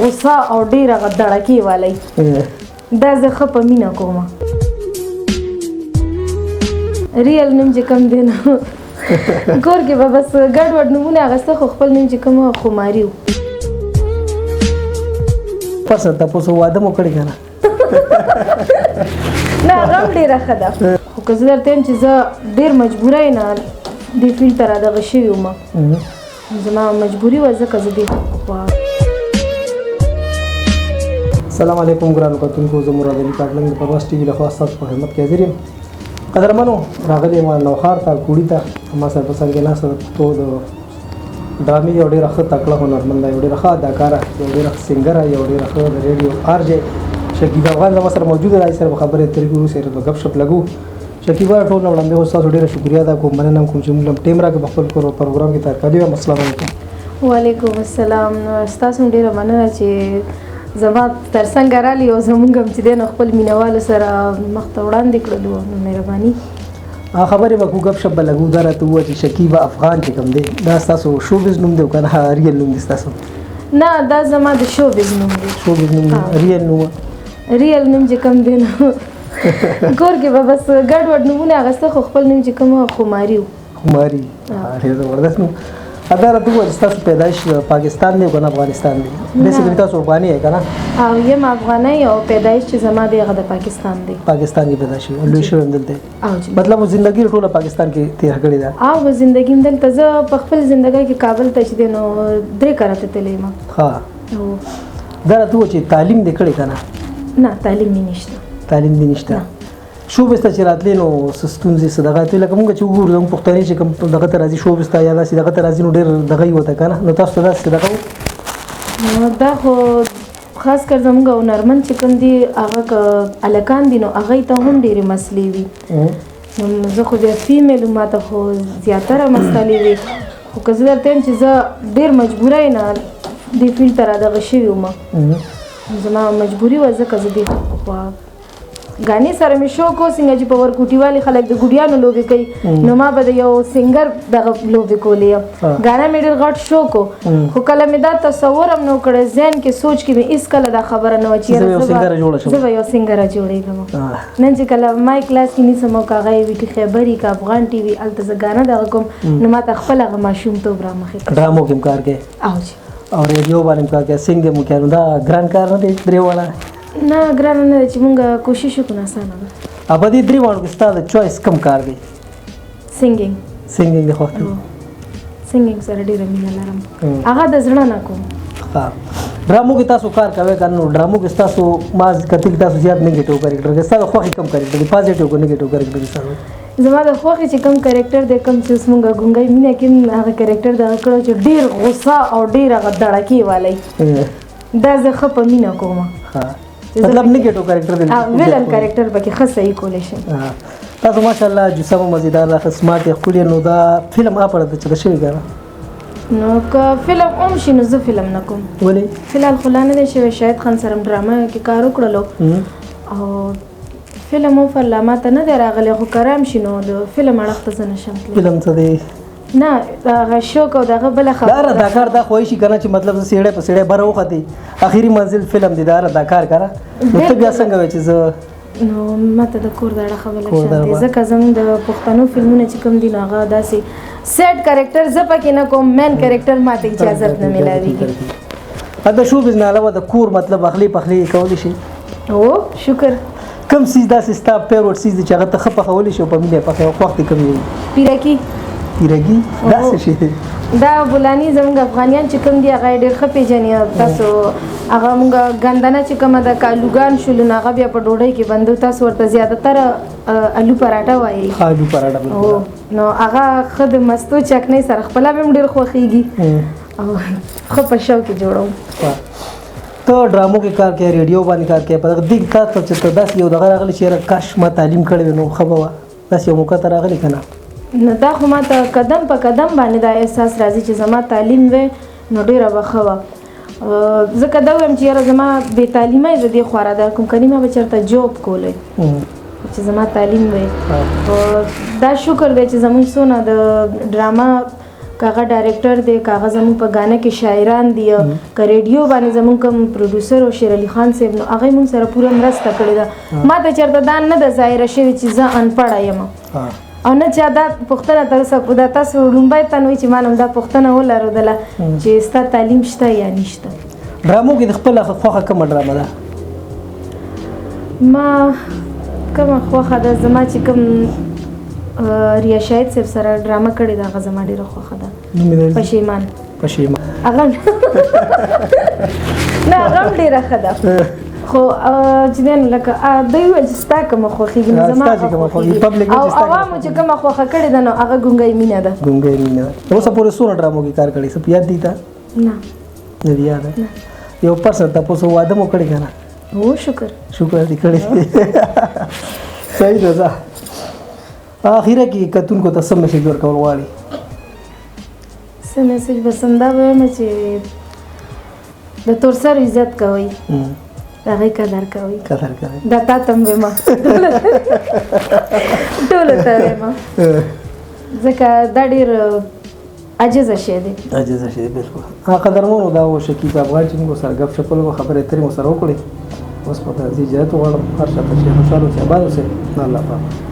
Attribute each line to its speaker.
Speaker 1: غوسه او ډیره غدړکی والی دا زه ښه په مینه کوم ریل نوم چې کوم دی نو کور کې به بس ګډ وډ نومونه اخیسته خو خپل نوم چې کوم خماري و
Speaker 2: پس تاسو واده مو کړی کنه
Speaker 1: نه هغه ډیره ښه ده خو که زه درته وایم چې زه ډېر مجبوره یم نه دې فیلډ ته رادغه شوې وم زما مجبوري وه ځکه زه دې
Speaker 2: السلام علیکم ګرانو کتونکو زه مراد علي کاکړنګ د پرواز ټي وي لخوا ستاسو په خدمت کې حاضر یم قدرمنو راغلی یم نوښار ته کوړي ته ما سره په څنګ کې ناسته پښتو د ډرامې یو ډېره ښه تکړه هنرمنده یو ډېره ښه اداکاره یو ډېره ښه سینګره یو ډېره ښه د ریډیو آرجې شکیبا افغان زما سره موجوده ده سره به خبرې اترې کوو سره به ګپ شپ لګو شکیبا ټول نه وړاندې ستاسو ډېره شکریا ده کوم مننه کوم چې موږ ټیم راکړه په خپل پروګرام کې ترکالی یم السلام علیکم
Speaker 1: وعلیکم السلام ستاسو ډېره مننه چې زما تر څنګ رالي او زمونږ هم چې دی نو خپل مینوالو سره مخته وړاندې کړلو نو مهرباني
Speaker 2: خبرې به کوو ګپ شپ به لګو دا راته ووایه چې شکیبا افغان چې کوم دی دا ستاسو شوبیز نوم دی که نه ریل نوم دی ستاسو
Speaker 1: نه دا زما د شوبیز نوم دی
Speaker 2: شوبیز نوم ریل نوم
Speaker 1: ریل نوم چې کوم دی نو کور کې به بس ګډ وډ نومونه اخیسته خو خپل نوم چې کوم خماري و
Speaker 2: خماري ډېر زبردست نوم دا راته ووایه چې ستاسو پیدایش پاکستان دی که نه افغانستان دی بیسیکلي تاسو افغاني یې که نه
Speaker 1: او یم افغانۍ او پیدایش چې زما دی هغه د پاکستان دی
Speaker 2: پاکستان کې پیدا شوی لوی شوی هم دلته
Speaker 1: او
Speaker 2: مطلب زندگی ټوله پاکستان کې تیر کړې ده
Speaker 1: او زندگی هم دلته زه په خپل زندګۍ کې کابل ته چې دی نو 3 کاله تللی یم
Speaker 2: ها دا راته ووایه چې تعلیم دې کړی که نه
Speaker 1: نه تعلیم مې نشته
Speaker 2: تعلیم دې نشته شوبیز ته چې راتلې نو څه ستونزې څه دغه لکه موږ چې وګورو زموږ پښتانه چې کوم دغه ته راځي شوبیز ته یا داسې دغه ته راځي نو ډېر دغه یې وته که نه نو تاسو ته داسې دغه
Speaker 1: دا خو خاص کر زموږ هنرمند چې کوم دي هغه که هلکان دي نو هغوی ته هم ډېرې مسلې وي نو زه خو بیا فیمیل ما ته خو زیاتره مسلې وي خو که زه درته وایم چې زه ډېر مجبوره یم نه دې فیلډ ته رادغه شوې وم زما مجبوري وه ځکه زه دې غاني سره مې شوق و څنګه چې په ورکوټي والي خلک د ګوډیانو لوبې کوي نو ما به د یو سنګر دغه لوبې کولې یم غانا مې ډېر غټ شوق و خو کله مې دا تصور هم نه و کړی ذهن کې سوچ کې مې هېڅ کله دا خبره نه وه چې زه به یو سنګره جوړېږم نن چې کله مای کلاس کې نیسم او که هغه یې وي که خیبري که افغان ټي وي هلته زه ګانا دغه کوم نو ما ته خپل هغه ماشومتوب رامخې کړ
Speaker 2: ډرامو کې هم کار کوې او ریډیو باندې هم کار کوې سینګ دې مو کوې نو دا ګران کار نه دی درې واړه
Speaker 1: نه ګرانه نه ده چې مونږ کوشش وکړو نه اسانه ده
Speaker 2: په دې درې واړو کې ستا د چوایس کم کار دی
Speaker 1: سینګینګ
Speaker 2: سینګینګ دې خوښ دی
Speaker 1: سینګینګ سره ډېره مینه لرم هغه د زړه نه کوم
Speaker 2: ډرامو کې تاسو کار کوئ که نو ډرامو کې ستاسو ما کتل تاسو زیات نیګیټیو کریکټر دی ستا د خوښې کم کریکټر دی پازیټیو که نیګیټیو کریکټر دی ستاسو
Speaker 1: زما د خوښې چې کم کریکټر دی کم چې اوس مونږ ګونګی مینه کې هغه کریکټر دغه کړی چې ډېر غوسه او ډېر هغه دړکې والی دا زه ښه په مینه کوم
Speaker 2: مطلب نیګیټیو کریکټر دی
Speaker 1: ویلن کریکټر پکې ښه صحیح کولی شم
Speaker 2: تاسو ماشاءالله جسم مزیدار ده سمارټ ښکلي نو دا فلم اپړه د چا شوی کنه
Speaker 1: نو که فلم هم شي نو زه فلم نه کوم
Speaker 2: ولې
Speaker 1: فلحال خو لا نه دی شوی شاهد خان سره ډرامه کې کار وکړلو او فلم هم فرلا ماته نه دی راغلی خو که رام شي نو د فلم اړخ ته زه نشم تللی
Speaker 2: فلم څه دی
Speaker 1: نه هغه شوق او دغه بله خبره
Speaker 2: دا اداکار دا خوښ شي کنه چې مطلب سیړې په سیړې بره وختي اخیری منزل فلم دی دا اداکار کنه نو ته بیا څنګه وای چې زه
Speaker 1: نو ماته د کور د اړه خبره شته ځکه زموږ د پښتنو فلمونه چې کوم دي نو هغه داسې سیټ کریکټر زه پکې نه کوم مین کریکټر ماته اجازه نه ملاویږي
Speaker 2: دا شوبیز نه علاوه د کور مطلب اخلي پخلي کولی شي
Speaker 1: او شکر
Speaker 2: کم سیز داسې ستا پیروټ سیز چې هغه ته ښه پخولی شي او په مینه پخې وخت کم وي
Speaker 1: پیرکی
Speaker 2: پیرګي داسې شي
Speaker 1: دا بولانی زموږ افغانیان چې کوم دي هغه ډېر ښه پېژني تاسو هغه موږ ګندنه چې کومه د کالوګان شول نو هغه بیا په ډوډۍ کې بندو تاسو ورته زیاتره الو پراټه وایي
Speaker 2: الو پراټه
Speaker 1: نو هغه ښه د مستو چکنۍ سره خپله به هم ډېر خوښېږي او ښه په شوق کې جوړوم
Speaker 2: ته ډرامو کې کار کوې ریډیو باندې کار کوې په دغه دې تاسو چې ته داسې یو دغه راغلی چې یاره کاش ما تعلیم کړی وی نو ښه به وه داسې یو موقع ته راغلی که نه
Speaker 1: نو دا خو ما ته قدم په قدم باندې دا احساس راځي چې زما تعلیم وی نو ډېره به ښه وه ځکه دا وایم چې یاره زما بې تعلیمۍ زه دې خوا راده کوم کني ما به چېرته جوب کولی چې زما تعلیم وی دا شکر دی چې زموږ څونه د ډرامه کاغه ډایرکټر دی کاغه زموږ په غانا کې شاعران دي ک ریډیو باندې زموږ کوم پروډوسر او شیر علي خان صاحب نو هغه موږ سره پوره مرسته کړې ده ما ته چرته دا نه د ظاهر شوی چې زه انپړه یم او نه چې دا پښتنه تاسو په د تاسو ډومبای تنوي چې مانم دا پښتنه ولرودله چې ستا تعلیم شته یا نشته
Speaker 2: ډرامو کې د خپل خوخه کوم ډرامه ده
Speaker 1: ما کومه خوخه ده زما چې کوم ریا شاهد صاحب سره ډرامه کړې ده هغه زما ډېره خوښه ده پښیمان هغه نه هغه هم ډېره ښه ده خو چې دی نو لکه دوی وویل چې ستا کومه خوښېږي نو زما او عوامو چې کومه خوښه کړې ده نو هغه ګونګی مینه ده
Speaker 2: اوسه پورې څونه ډرامو کې کار کړی څه په یاد دي ته
Speaker 1: نه
Speaker 2: نه دي یاد یو پرسن تاسو واده مو کړی که نه
Speaker 1: هو شکر
Speaker 2: دې کړی صحیح ده ځه اخره کې کتونکو ته څه میسج ورکول غواړي
Speaker 1: څه میسج بس همدا به وایم چې د تور سر عزت کوئ د هغې قدر کوئ دا تا ته هم وایم ټولو ته وایم ځکه دا ډېر عجزه شی دی بالکل قدرمنو دا و شکیب افغان چې موږ سره ګپ شپ وکړو خبرې اترې مو سره وکړې اوس په دې اجازه غواړم هر چاته چې خوشحاله اوسئ اباد اوسئ الله پاک